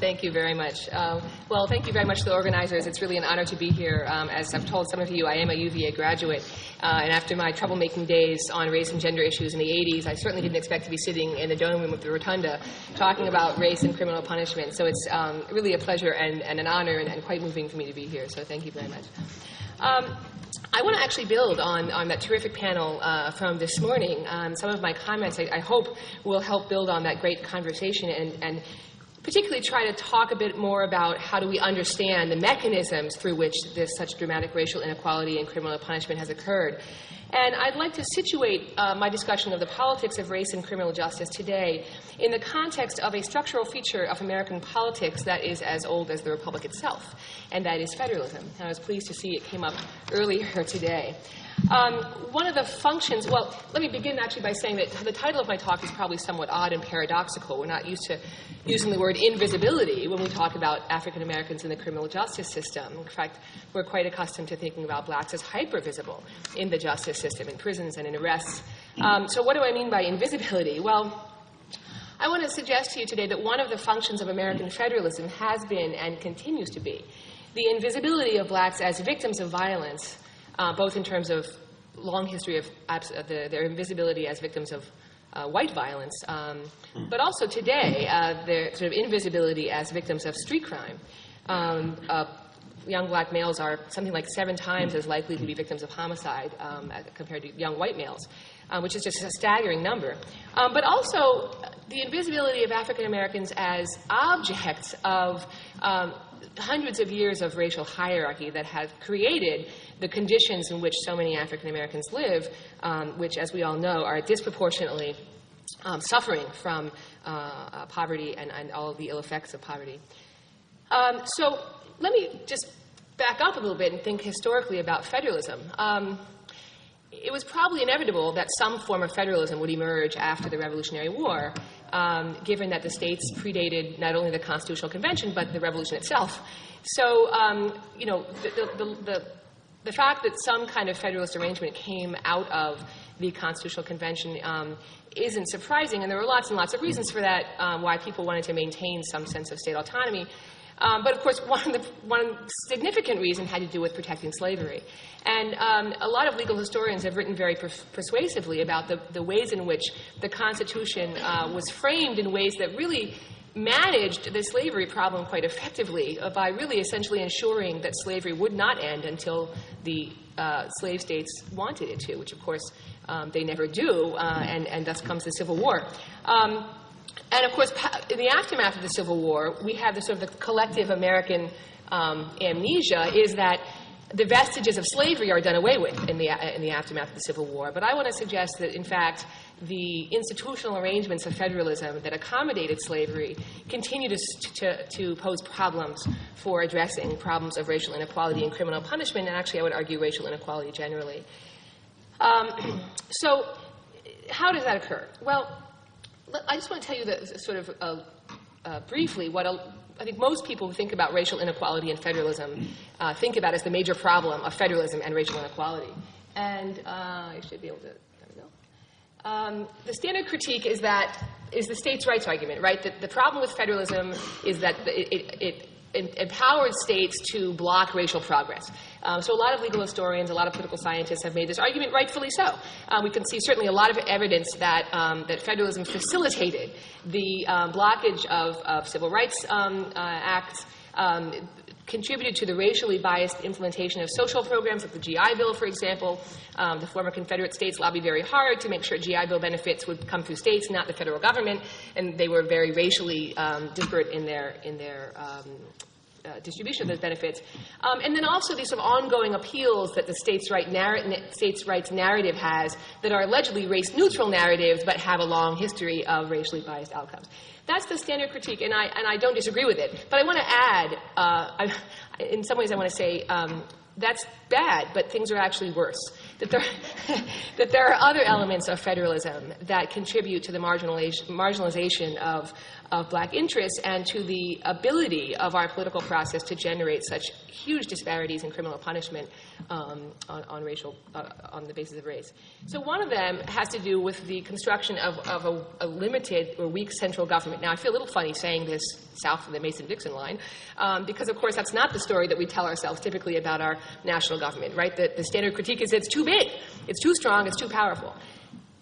Thank you very much. Well, thank you very much to the organizers. It's really an honor to be here. As I've told some of you, I am a UVA graduate, and after my troublemaking days on race and gender issues in the 80s, I certainly didn't expect to be sitting in the donor room of the Rotunda talking about race and criminal punishment. So it's really a pleasure and an honor and quite moving for me to be here. So thank you very much. I want to actually build on that terrific panel from this morning. Some of my comments, I hope, will help build on that great conversation and particularly try to talk a bit more about how do we understand the mechanisms through which this such dramatic racial inequality and criminal punishment has occurred. And I'd like to situate my discussion of the politics of race and criminal justice today in the context of a structural feature of American politics that is as old as the Republic itself, and that is federalism. And I was pleased to see it came up earlier today. One of the functions, well, let me begin actually by saying that the title of my talk is probably somewhat odd and paradoxical. We're not used to using the word invisibility when we talk about African Americans in the criminal justice system. In fact, we're quite accustomed to thinking about blacks as hypervisible in the justice system, in prisons and in arrests. So what do I mean by invisibility? Well, I want to suggest to you today that one of the functions of American federalism has been and continues to be the invisibility of blacks as victims of violence, both in terms of long history of their invisibility as victims of white violence, but also today, their sort of invisibility as victims of street crime. Young black males are something like 7 times as likely to be victims of homicide compared to young white males, which is just a staggering number. But also the invisibility of African Americans as objects of hundreds of years of racial hierarchy that have created the conditions in which so many African Americans live, which, as we all know, are disproportionately suffering from poverty and all of the ill effects of poverty. So let me just back up a little bit and think historically about federalism. It was probably inevitable that some form of federalism would emerge after the Revolutionary War, given that the states predated not only the Constitutional Convention, but the Revolution itself. So, you know, the fact that some kind of federalist arrangement came out of the Constitutional Convention isn't surprising, and there were lots and lots of reasons for that, why people wanted to maintain some sense of state autonomy. But of course, one significant reason had to do with protecting slavery. And a lot of legal historians have written very persuasively about the ways in which the Constitution was framed in ways that really managed the slavery problem quite effectively by really essentially ensuring that slavery would not end until the slave states wanted it to, which of course they never do, and thus comes the Civil War. And of course, in the aftermath of the Civil War, we have the sort of the collective American amnesia is that the vestiges of slavery are done away with in the aftermath of the Civil War. But I want to suggest that, in fact, the institutional arrangements of federalism that accommodated slavery continue to pose problems for addressing problems of racial inequality and criminal punishment, and actually I would argue racial inequality generally. So how does that occur? Well, I just want to tell you that sort of briefly what I think most people who think about racial inequality and federalism think about as the major problem of federalism and racial inequality. And I should be able to, there we go. The standard critique is the states' rights argument, right? That the problem with federalism is that it empowered states to block racial progress. So a lot of legal historians, a lot of political scientists have made this argument, rightfully so. We can see certainly a lot of evidence that federalism facilitated the blockage of civil rights acts, contributed to the racially biased implementation of social programs like the GI Bill, for example. The former Confederate states lobbied very hard to make sure GI Bill benefits would come through states, not the federal government, and they were very racially disparate in their distribution of those benefits. And then also these sort of ongoing appeals that the states' rights narrative has that are allegedly race-neutral narratives but have a long history of racially biased outcomes. That's the standard critique, and I don't disagree with it. But I want to add, in some ways I want to say, that's bad, but things are actually worse. That there are other elements of federalism that contribute to the marginalization of of black interests and to the ability of our political process to generate such huge disparities in criminal punishment on the basis of race. So one of them has to do with the construction of a limited or weak central government. Now, I feel a little funny saying this south of the Mason-Dixon line, because, of course, that's not the story that we tell ourselves typically about our national government, right? The standard critique is it's too big, it's too strong, it's too powerful.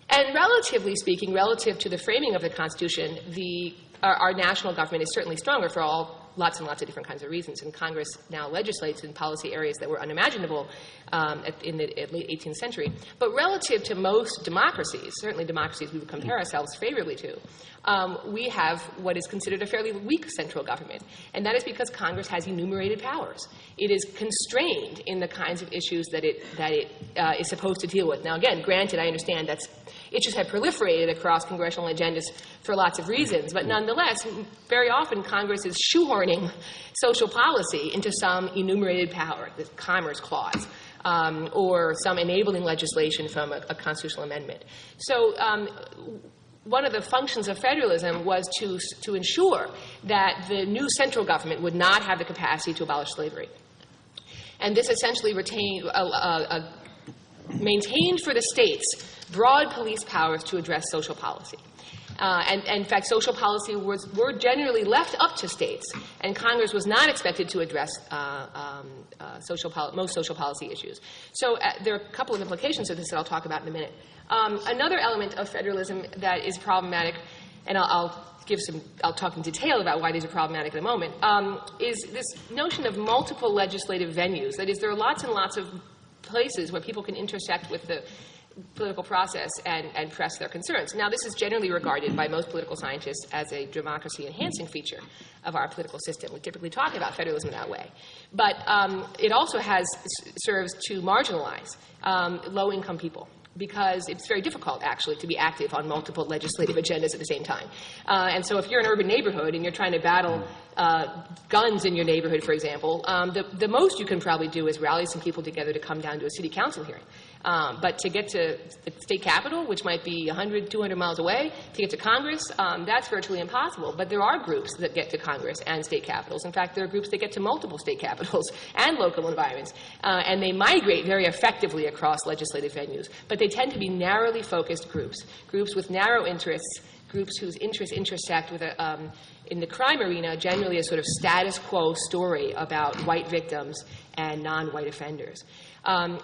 And relatively speaking, relative to the framing of the Constitution, our national government is certainly stronger for lots and lots of different kinds of reasons. And Congress now legislates in policy areas that were unimaginable in the late 18th century. But relative to most democracies, certainly democracies we would compare ourselves favorably to, we have what is considered a fairly weak central government. And that is because Congress has enumerated powers. It is constrained in the kinds of issues that it is supposed to deal with. Now, again, granted, I understand that issues have proliferated across congressional agendas for lots of reasons, but nonetheless, very often Congress is shoehorning social policy into some enumerated power, the Commerce Clause, or some enabling legislation from a constitutional amendment. So one of the functions of federalism was to ensure that the new central government would not have the capacity to abolish slavery. And this essentially maintained for the states broad police powers to address social policy. And in fact, social policy were generally left up to states, and Congress was not expected to address most social policy issues. So there are a couple of implications of this that I'll talk about in a minute. Another element of federalism that is problematic, and I'll talk in detail about why these are problematic in a moment, is this notion of multiple legislative venues. That is, there are lots and lots of places where people can intersect with the political process and press their concerns. Now, this is generally regarded by most political scientists as a democracy-enhancing feature of our political system. We typically talk about federalism that way. But it also serves to marginalize low-income people, because it's very difficult, actually, to be active on multiple legislative agendas at the same time. And so if you're in an urban neighborhood and you're trying to battle guns in your neighborhood, for example, the most you can probably do is rally some people together to come down to a city council hearing. But to get to the state capitol, which might be 100, 200 miles away, to get to Congress, that's virtually impossible. But there are groups that get to Congress and state capitals. In fact, there are groups that get to multiple state capitals and local environments. And they migrate very effectively across legislative venues. But they tend to be narrowly focused groups with narrow interests, groups whose interests intersect with in the crime arena, generally a sort of status quo story about white victims and non-white offenders.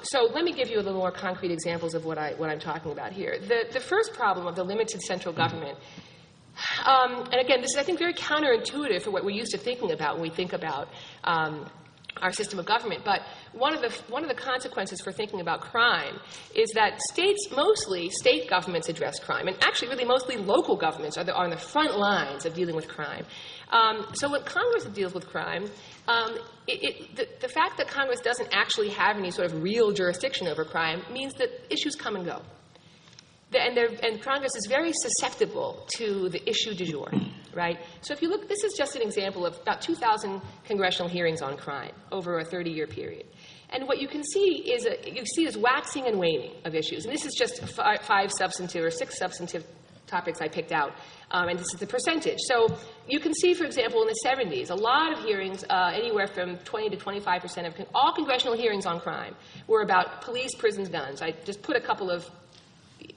So let me give you a little more concrete examples of what I'm talking about here. The first problem of the limited central government, and again, this is, I think, very counterintuitive for what we're used to thinking about when we think about our system of government. But one of the consequences for thinking about crime is that mostly state governments address crime, and actually really mostly local governments are on the front lines of dealing with crime. So when Congress deals with crime, the fact that Congress doesn't actually have any sort of real jurisdiction over crime means that issues come and go. And Congress is very susceptible to the issue du jour, right? So if you look, this is just an example of about 2,000 congressional hearings on crime over a 30-year period. And what you can see is waxing and waning of issues. And this is just 5 substantive or 6 substantive topics I picked out, and this is the percentage. So you can see, for example, in the 70s, a lot of hearings, anywhere from 20 to 25% of all congressional hearings on crime were about police, prisons, guns. I just put a couple of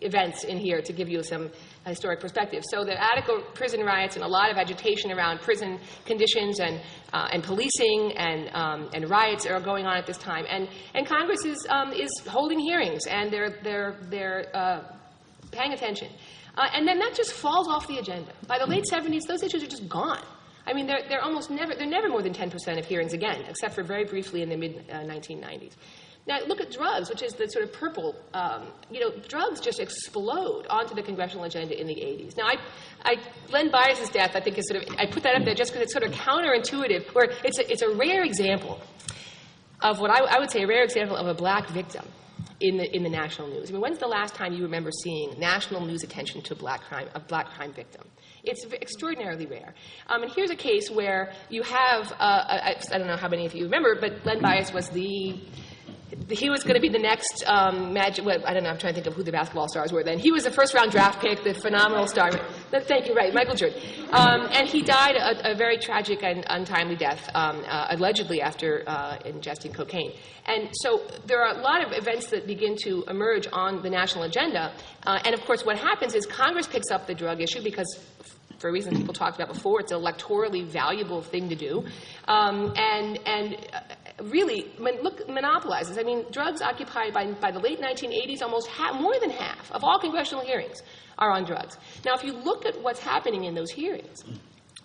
events in here to give you some historic perspective. So the Attica prison riots and a lot of agitation around prison conditions and policing and riots are going on at this time. And Congress is holding hearings, and they're paying attention. And then that just falls off the agenda. By the late 70s, those issues are just gone. I mean, they're never more than 10% of hearings again, except for very briefly in the mid-1990s. Now, look at drugs, which is the sort of purple. Drugs just explode onto the congressional agenda in the 80s. Now, Len Bias's death, I think, is sort of, I put that up there just because it's sort of counterintuitive, where it's a rare example of what I would say a rare example of a black victim in the national news. I mean, when's the last time you remember seeing national news attention to a black crime victim? It's extraordinarily rare. And here's a case where you have, I don't know how many of you remember, but Len Bias was the he was going to be the next Magic. Well, I don't know. I'm trying to think of who the basketball stars were then. He was a first-round draft pick, the phenomenal star. Thank you. Right, Michael Jordan. And he died a very tragic and untimely death, allegedly after ingesting cocaine. And so there are a lot of events that begin to emerge on the national agenda. And of course, what happens is Congress picks up the drug issue because, for reasons people talked about before, it's an electorally valuable thing to do, really monopolizes. I mean, drugs occupied by the late 1980s almost more than half of all congressional hearings are on drugs. Now, if you look at what's happening in those hearings,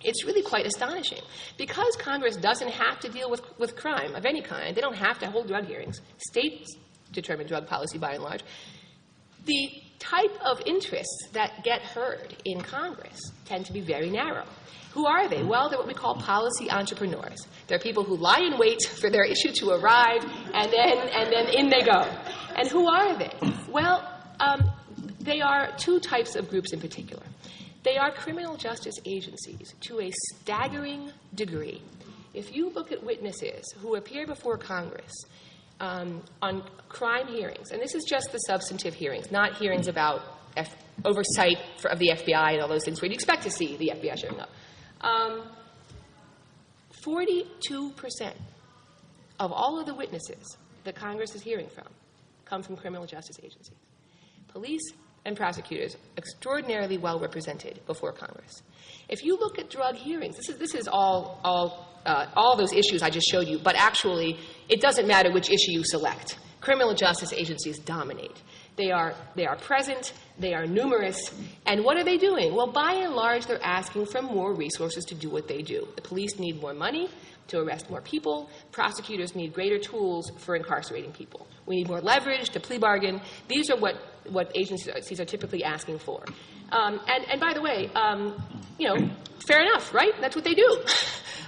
it's really quite astonishing. Because Congress doesn't have to deal with crime of any kind, they don't have to hold drug hearings. States determine drug policy by and large. The type of interests that get heard in Congress tend to be very narrow. Who are they? Well, they're what we call policy entrepreneurs. They're people who lie in wait for their issue to arrive, and then in they go. And who are they? Well, they are two types of groups in particular. They are criminal justice agencies to a staggering degree. If you look at witnesses who appear before Congress on crime hearings, and this is just the substantive hearings, not hearings about oversight of the FBI and all those things where you'd expect to see the FBI showing up. 42% of all of the witnesses that Congress is hearing from come from criminal justice agencies. Police and prosecutors extraordinarily well represented before Congress. If you look at drug hearings, this is all those issues I just showed you, but actually it doesn't matter which issue you select. Criminal justice agencies dominate. They are present, they are numerous, and what are they doing? Well, by and large, they're asking for more resources to do what they do. The police need more money to arrest more people. Prosecutors need greater tools for incarcerating people. We need more leverage to plea bargain. These are what agencies are typically asking for. And by the way, fair enough, right? That's what they do.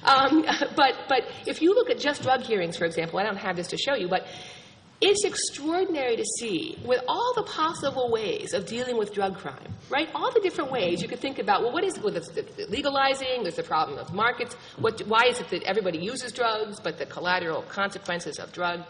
But if you look at just drug hearings, for example, I don't have this to show you, but it's extraordinary to see, with all the possible ways of dealing with drug crime, right? All the different ways you could think about, well, what is legalizing? There's the problem of markets. Why is it that everybody uses drugs, but the collateral consequences of drug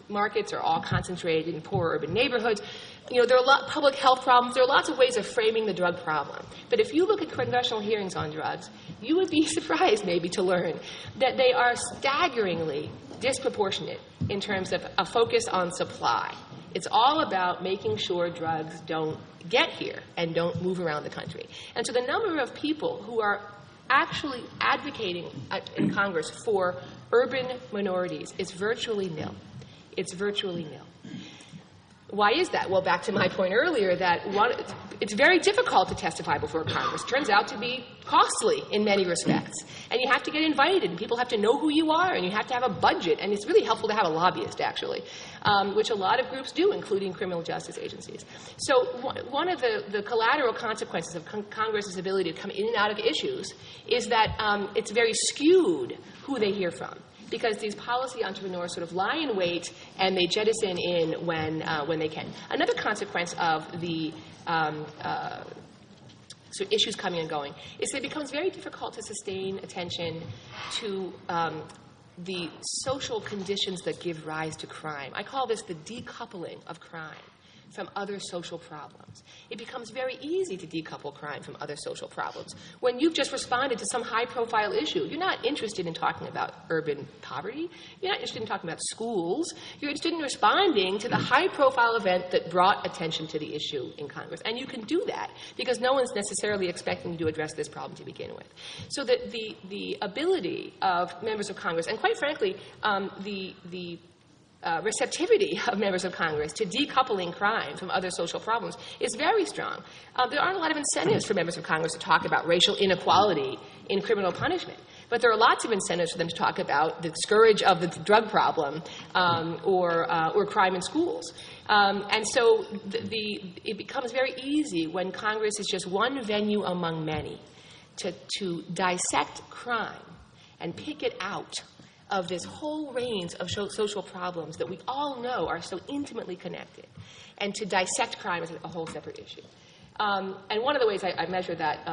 markets are all concentrated in poor urban neighborhoods? There are public health problems. There are lots of ways of framing the drug problem. But if you look at congressional hearings on drugs, you would be surprised maybe to learn that they are staggeringly disproportionate in terms of a focus on supply. It's all about making sure drugs don't get here and don't move around the country. And so the number of people who are actually advocating in Congress for urban minorities is virtually nil. It's virtually nil. Why is that? Well, back to my point earlier that it's very difficult to testify before Congress. It turns out to be costly in many respects. And you have to get invited, and people have to know who you are, and you have to have a budget. And it's really helpful to have a lobbyist, actually, which a lot of groups do, including criminal justice agencies. So one of the collateral consequences of Congress's ability to come in and out of issues is that it's very skewed who they hear from, because these policy entrepreneurs sort of lie in wait and they jettison in when they can. Another consequence of the sort of issues coming and going is that it becomes very difficult to sustain attention to the social conditions that give rise to crime. I call this the decoupling of crime from other social problems. It becomes very easy to decouple crime from other social problems. When you've just responded to some high-profile issue, you're not interested in talking about urban poverty. You're not interested in talking about schools. You're interested in responding to the high-profile event that brought attention to the issue in Congress. And you can do that because no one's necessarily expecting you to address this problem to begin with. So that the ability of members of Congress, and quite frankly, the receptivity of members of Congress to decoupling crime from other social problems is very strong. There aren't a lot of incentives for members of Congress to talk about racial inequality in criminal punishment, but there are lots of incentives for them to talk about the scourge of the drug problem or crime in schools. And so it becomes very easy when Congress is just one venue among many to dissect crime and pick it out of this whole range of social problems that we all know are so intimately connected, and to dissect crime as a whole separate issue. And one of the ways I measure that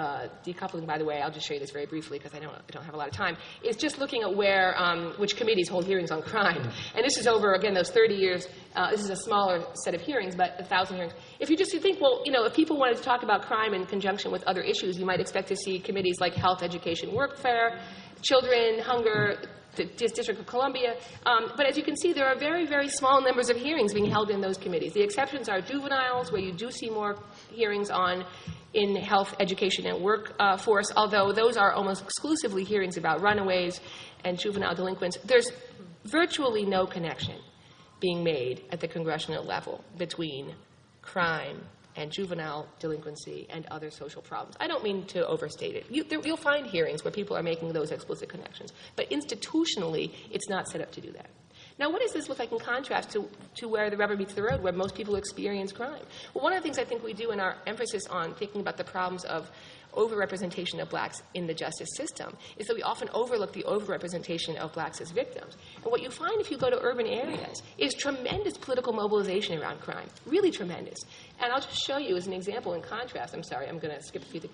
decoupling, by the way, I'll just show you this very briefly because I don't have a lot of time, is just looking at where, which committees hold hearings on crime. And this is over, again, those 30 years. This is a smaller set of hearings, but 1,000 hearings. If you think, well, if people wanted to talk about crime in conjunction with other issues, you might expect to see committees like health, education, workfare, children, hunger, the District of Columbia. But as you can see, there are very, very small numbers of hearings being held in those committees. The exceptions are juveniles, where you do see more hearings in health, education, and workforce, although those are almost exclusively hearings about runaways and juvenile delinquents. There's virtually no connection being made at the congressional level between crime and juvenile delinquency and other social problems. I don't mean to overstate it. You'll find hearings where people are making those explicit connections. But institutionally, it's not set up to do that. Now, what does this look like in contrast to where the rubber meets the road, where most people experience crime? Well, one of the things I think we do in our emphasis on thinking about the problems of overrepresentation of blacks in the justice system is that we often overlook the overrepresentation of blacks as victims. And what you find if you go to urban areas is tremendous political mobilization around crime, really tremendous. And I'll just show you as an example in contrast. I'm sorry, I'm going to skip a few things.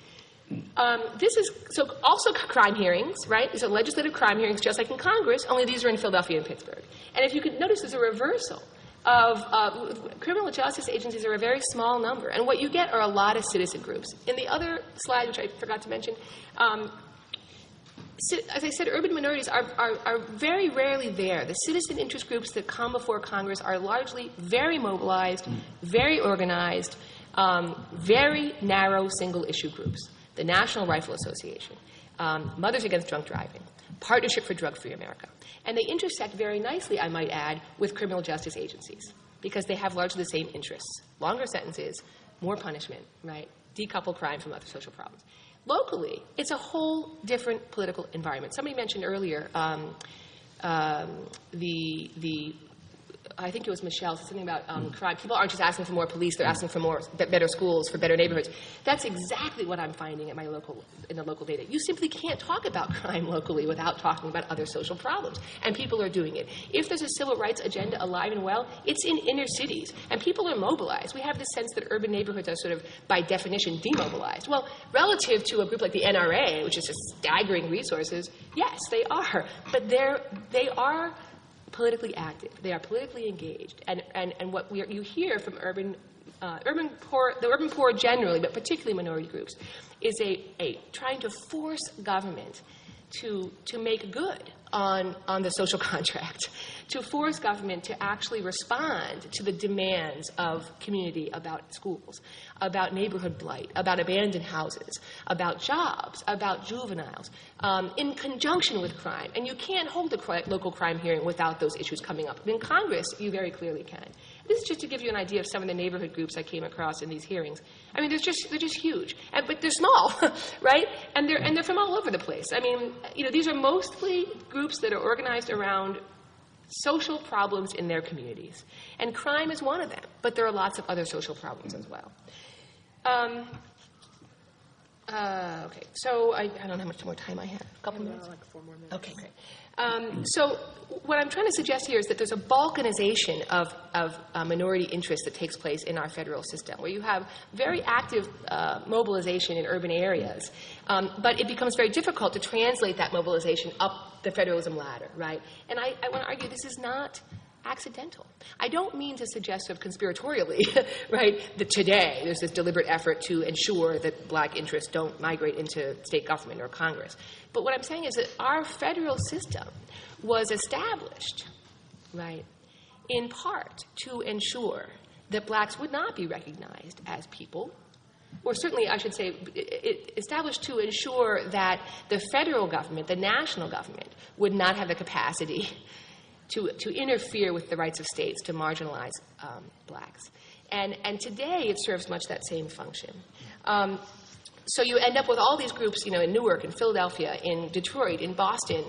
This is also crime hearings, right? These are legislative crime hearings just like in Congress, only these are in Philadelphia and Pittsburgh. And if you could notice, there's a reversal of criminal justice agencies are a very small number. And what you get are a lot of citizen groups. In the other slide, which I forgot to mention, as I said, urban minorities are very rarely there. The citizen interest groups that come before Congress are largely very mobilized, very organized, very narrow single-issue groups. The National Rifle Association, Mothers Against Drunk Driving, Partnership for Drug-Free America. And they intersect very nicely, I might add, with criminal justice agencies because they have largely the same interests. Longer sentences, more punishment, right? Decouple crime from other social problems. Locally, it's a whole different political environment. Somebody mentioned earlier I think it was Michelle, said something about crime. People aren't just asking for more police, they're asking for better schools, for better neighborhoods. That's exactly what I'm finding in the local data. You simply can't talk about crime locally without talking about other social problems, and people are doing it. If there's a civil rights agenda alive and well, it's in inner cities, and people are mobilized. We have this sense that urban neighborhoods are sort of, by definition, demobilized. Well, relative to a group like the NRA, which is just staggering resources, yes, they are. But they are politically active. They are politically engaged. And what you hear from the urban poor generally, but particularly minority groups, is a trying to force government to make good on the social contract, to force government to actually respond to the demands of community about schools, about neighborhood blight, about abandoned houses, about jobs, about juveniles, in conjunction with crime. And you can't hold a local crime hearing without those issues coming up. In Congress, you very clearly can. This is just to give you an idea of some of the neighborhood groups I came across in these hearings. I mean, they're just huge, but they're small, right? And they're from all over the place. I mean, these are mostly groups that are organized around social problems in their communities, and crime is one of them. But there are lots of other social problems as well. Okay, so I don't know how much more time I have. A couple minutes? Like 4 more minutes. Okay, great. So what I'm trying to suggest here is that there's a balkanization of minority interest that takes place in our federal system, where you have very active mobilization in urban areas, but it becomes very difficult to translate that mobilization up the federalism ladder, right? And I want to argue this is not accidental. I don't mean to suggest sort of conspiratorially, right, that today there's this deliberate effort to ensure that black interests don't migrate into state government or Congress. But what I'm saying is that our federal system was established, right, in part to ensure that blacks would not be recognized as people, or certainly I should say established to ensure that the federal government, the national government, would not have the capacity to interfere with the rights of states to marginalize blacks. And today it serves much that same function. So you end up with all these groups, in Newark, in Philadelphia, in Detroit, in Boston,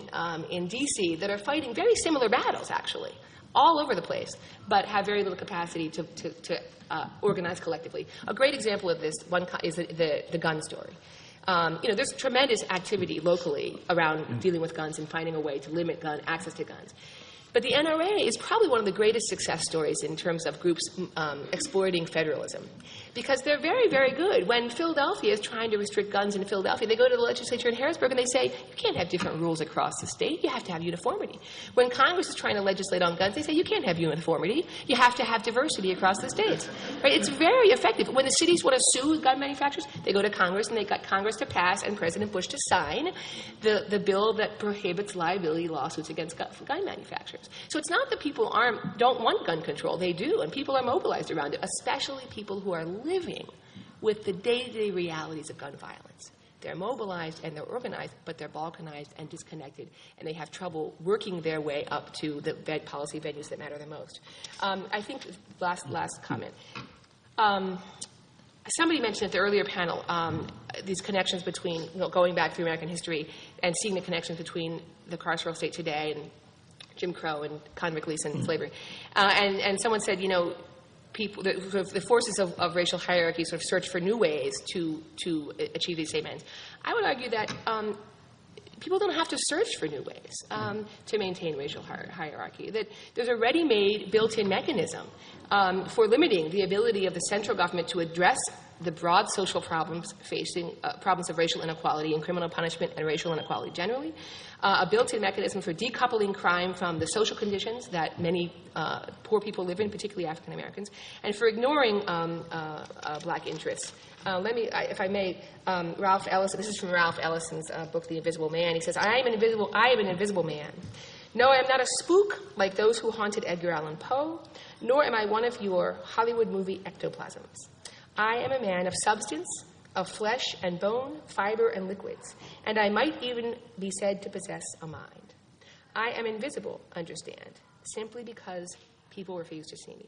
in D.C., that are fighting very similar battles, actually, all over the place, but have very little capacity to organize collectively. A great example of this is the gun story. There's tremendous activity locally around dealing with guns and finding a way to limit access to guns. But the NRA is probably one of the greatest success stories in terms of groups exploiting federalism, because they're very, very good. When Philadelphia is trying to restrict guns in Philadelphia, they go to the legislature in Harrisburg and they say, you can't have different rules across the state. You have to have uniformity. When Congress is trying to legislate on guns, they say, you can't have uniformity. You have to have diversity across the states. Right? It's very effective. When the cities want to sue gun manufacturers, they go to Congress and they got Congress to pass and President Bush to sign the bill that prohibits liability lawsuits against gun manufacturers. So it's not that people don't want gun control. They do, and people are mobilized around it, especially people who are living with the day-to-day realities of gun violence. They're mobilized and they're organized, but they're balkanized and disconnected, and they have trouble working their way up to the policy venues that matter the most. I think last comment. Somebody mentioned at the earlier panel these connections between, going back through American history and seeing the connections between the carceral state today and Jim Crow and convict lease and slavery. And someone said, people, the forces of racial hierarchy sort of search for new ways to achieve these same ends. I would argue that people don't have to search for new ways to maintain racial hierarchy, that there's a ready-made, built-in mechanism for limiting the ability of the central government to address the broad social problems facing problems of racial inequality and criminal punishment and racial inequality generally, a built-in mechanism for decoupling crime from the social conditions that many poor people live in, particularly African Americans, and for ignoring black interests. Let me, if I may, Ralph Ellison, this is from Ralph Ellison's book, The Invisible Man. He says, I am an invisible man. No, I am not a spook like those who haunted Edgar Allan Poe, nor am I one of your Hollywood movie ectoplasms. I am a man of substance, of flesh and bone, fiber and liquids, and I might even be said to possess a mind. I am invisible, understand, simply because people refuse to see me.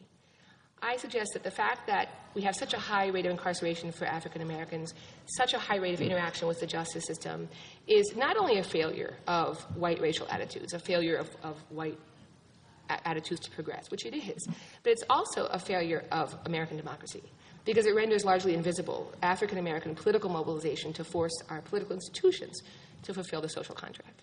I suggest that the fact that we have such a high rate of incarceration for African Americans, such a high rate of interaction with the justice system, is not only a failure of white racial attitudes, a failure of white attitudes to progress, which it is, but it's also a failure of American democracy, because it renders largely invisible African American political mobilization to force our political institutions to fulfill the social contract.